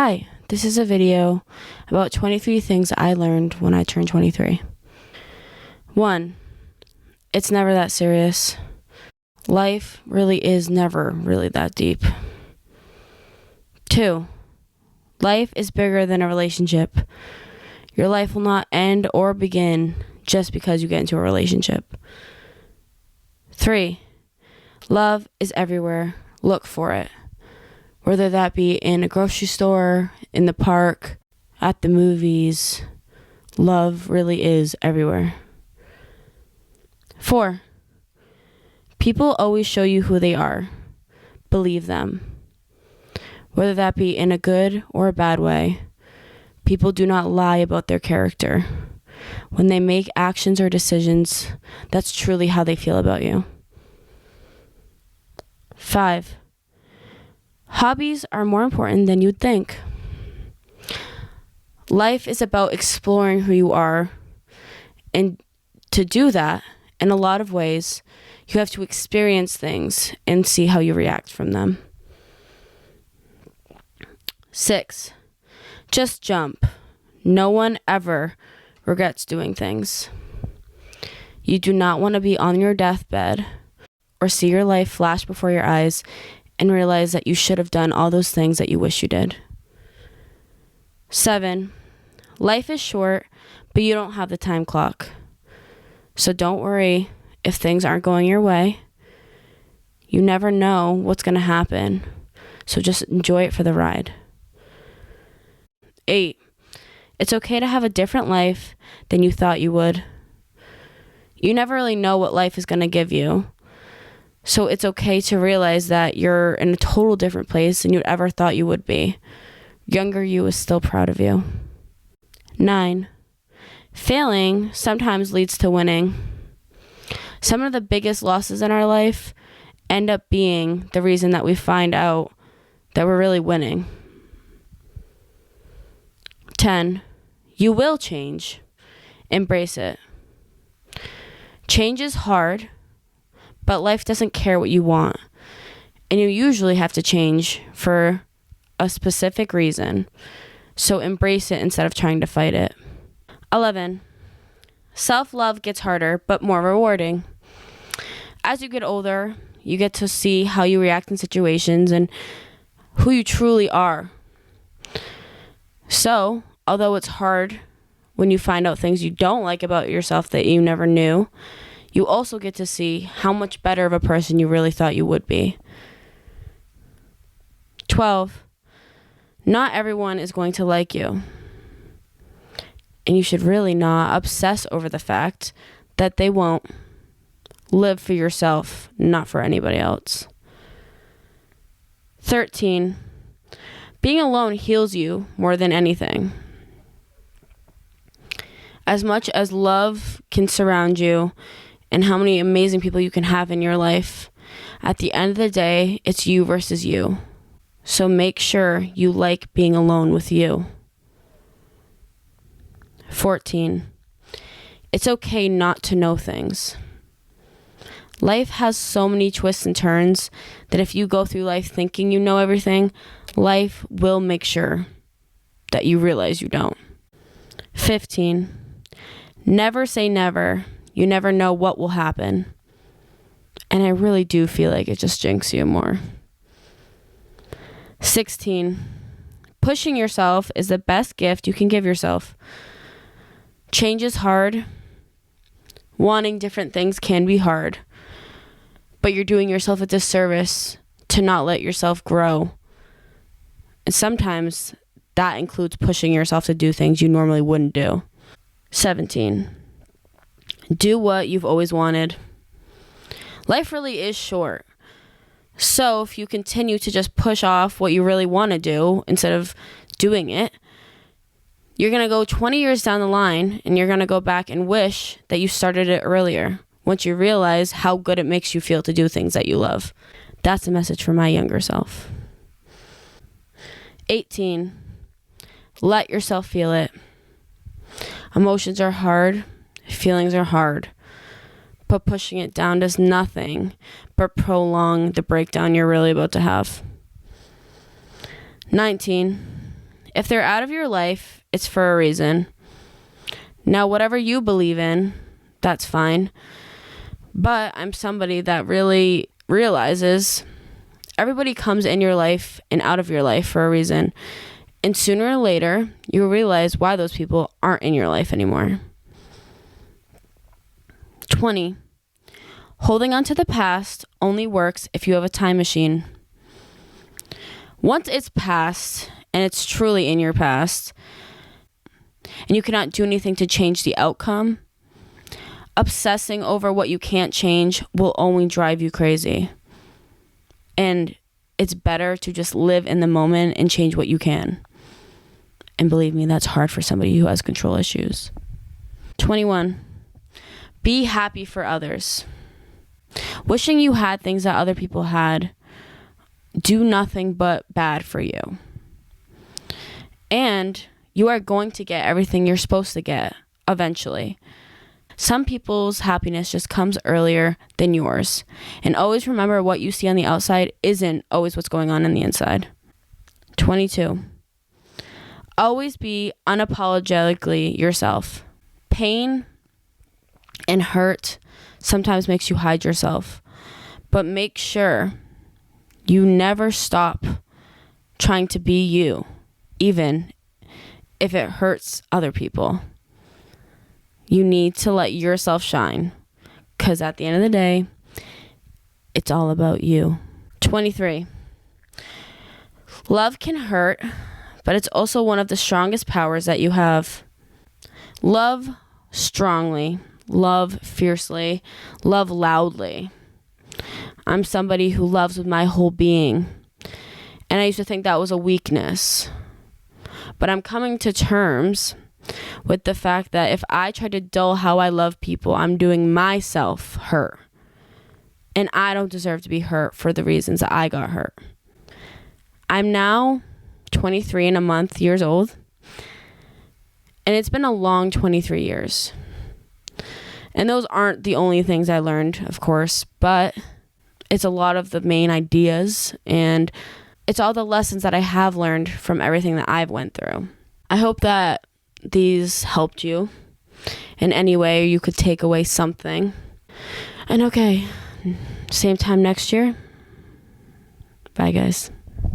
Hi, this is a video about 23 things I learned when I turned 23. 1. It's never that serious. Life really is never really that deep. 2. Life is bigger than a relationship. Your life will not end or begin just because you get into a relationship. 3. Love is everywhere. Look for it. Whether that be in a grocery store, in the park, at the movies, love really is everywhere. 4. People always show you who they are. Believe them. Whether that be in a good or a bad way, people do not lie about their character. When they make actions or decisions, that's truly how they feel about you. 5. Hobbies are more important than you'd think. Life is about exploring who you are, and to do that, in a lot of ways, you have to experience things and see how you react from them. 6. Just jump. No one ever regrets doing things. You do not want to be on your deathbed or see your life flash before your eyes and realize that you should have done all those things that you wish you did. 7. Life is short, but you don't have the time clock. So don't worry if things aren't going your way. You never know what's going to happen, so just enjoy it for the ride. 8. It's okay to have a different life than you thought you would. You never really know what life is going to give you. So it's okay to realize that you're in a total different place than you'd ever thought you would be. Younger you is still proud of you. 9. Failing sometimes leads to winning. Some of the biggest losses in our life end up being the reason that we find out that we're really winning. 10. You will change. Embrace it. Change is hard, but life doesn't care what you want. And you usually have to change for a specific reason. So embrace it instead of trying to fight it. 11. Self-love gets harder, but more rewarding. As you get older, you get to see how you react in situations and who you truly are. So, although it's hard when you find out things you don't like about yourself that you never knew, you also get to see how much better of a person you really thought you would be. 12. Not everyone is going to like you. And you should really not obsess over the fact that they won't. Live for yourself, not for anybody else. 13. Being alone heals you more than anything. As much as love can surround you and how many amazing people you can have in your life, at the end of the day, it's you versus you. So make sure you like being alone with you. 14. It's okay not to know things. Life has so many twists and turns that if you go through life thinking you know everything, life will make sure that you realize you don't. 15. Never say never. You never know what will happen. And I really do feel like it just jinxes you more. 16. Pushing yourself is the best gift you can give yourself. Change is hard. Wanting different things can be hard. But you're doing yourself a disservice to not let yourself grow. And sometimes that includes pushing yourself to do things you normally wouldn't do. 17. Do what you've always wanted. Life really is short. So if you continue to just push off what you really want to do instead of doing it, you're going to go 20 years down the line and you're going to go back and wish that you started it earlier once you realize how good it makes you feel to do things that you love. That's a message for my younger self. 18. Let yourself feel it. Emotions are hard. Feelings are hard. But pushing it down does nothing but prolong the breakdown you're really about to have. 19. If they're out of your life, it's for a reason. Now, whatever you believe in, that's fine. But I'm somebody that really realizes everybody comes in your life and out of your life for a reason. And sooner or later, you'll realize why those people aren't in your life anymore. 20. Holding on to the past only works if you have a time machine. Once it's past, and it's truly in your past, and you cannot do anything to change the outcome, obsessing over what you can't change will only drive you crazy. And it's better to just live in the moment and change what you can. And believe me, that's hard for somebody who has control issues. 21. Be happy for others. Wishing you had things that other people had do nothing but bad for you. And you are going to get everything you're supposed to get eventually. Some people's happiness just comes earlier than yours. And always remember, what you see on the outside isn't always what's going on the inside. 22. Always be unapologetically yourself. Pain and hurt sometimes makes you hide yourself. But make sure you never stop trying to be you, even if it hurts other people. You need to let yourself shine, because at the end of the day, it's all about you. 23. Love can hurt, but it's also one of the strongest powers that you have. Love strongly, love fiercely, love loudly. I'm somebody who loves with my whole being, and I used to think that was a weakness. But I'm coming to terms with the fact that if I try to dull how I love people, I'm doing myself hurt. And I don't deserve to be hurt for the reasons that I got hurt. I'm now 23 and a month years old. And it's been a long 23 years. And those aren't the only things I learned, of course, but it's a lot of the main ideas, and it's all the lessons that I have learned from everything that I've went through. I hope that these helped you in any way, you could take away something. And okay, same time next year. Bye, guys.